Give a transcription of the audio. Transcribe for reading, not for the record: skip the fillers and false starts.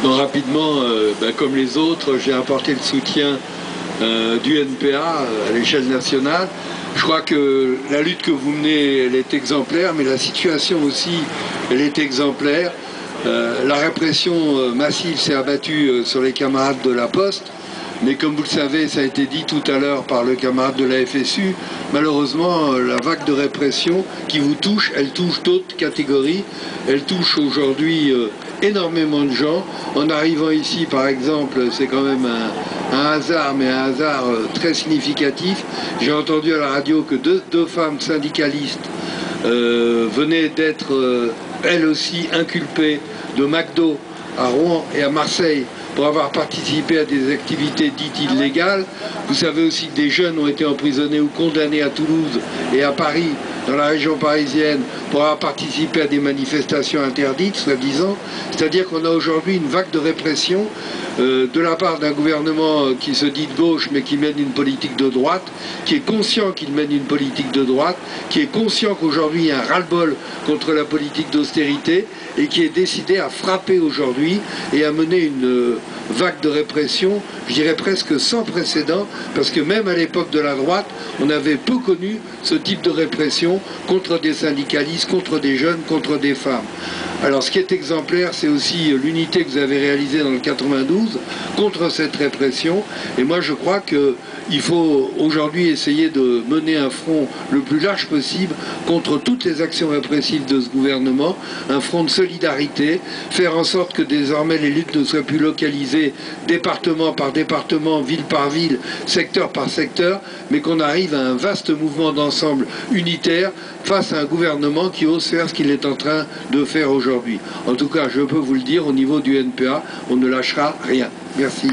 Non, rapidement, comme les autres, j'ai apporté le soutien du NPA à l'échelle nationale. Je crois que la lutte que vous menez, elle est exemplaire, mais la situation aussi, elle est exemplaire. La répression massive s'est abattue sur les camarades de la Poste, mais comme vous le savez, ça a été dit tout à l'heure par le camarade de la FSU, malheureusement, la vague de répression qui vous touche, elle touche d'autres catégories. Elle touche aujourd'hui énormément de gens. En arrivant ici, par exemple, c'est quand même un hasard, mais un hasard très significatif. J'ai entendu à la radio que deux femmes syndicalistes venaient d'être, elles aussi, inculpées de McDo à Rouen et à Marseille pour avoir participé à des activités dites illégales. Vous savez aussi que des jeunes ont été emprisonnés ou condamnés à Toulouse et à Paris, dans la région parisienne, pour avoir participé à des manifestations interdites, soi-disant. C'est-à-dire qu'on a aujourd'hui une vague de répression de la part d'un gouvernement qui se dit de gauche mais qui mène une politique de droite, qui est conscient qu'il mène une politique de droite, qui est conscient qu'aujourd'hui il y a un ras-le-bol contre la politique d'austérité et qui est décidé à frapper aujourd'hui et à mener une vague de répression, je dirais presque sans précédent, parce que même à l'époque de la droite, on avait peu connu ce type de répression contre des syndicalistes, contre des jeunes, contre des femmes. Alors ce qui est exemplaire, c'est aussi l'unité que vous avez réalisée dans le 92 contre cette répression. Et moi je crois qu'il faut aujourd'hui essayer de mener un front le plus large possible contre toutes les actions répressives de ce gouvernement, un front de solidarité, faire en sorte que désormais les luttes ne soient plus localisées département par département, ville par ville, secteur par secteur, mais qu'on arrive à un vaste mouvement d'ensemble unitaire face à un gouvernement qui ose faire ce qu'il est en train de faire aujourd'hui. En tout cas, je peux vous le dire, au niveau du NPA, on ne lâchera rien. Merci.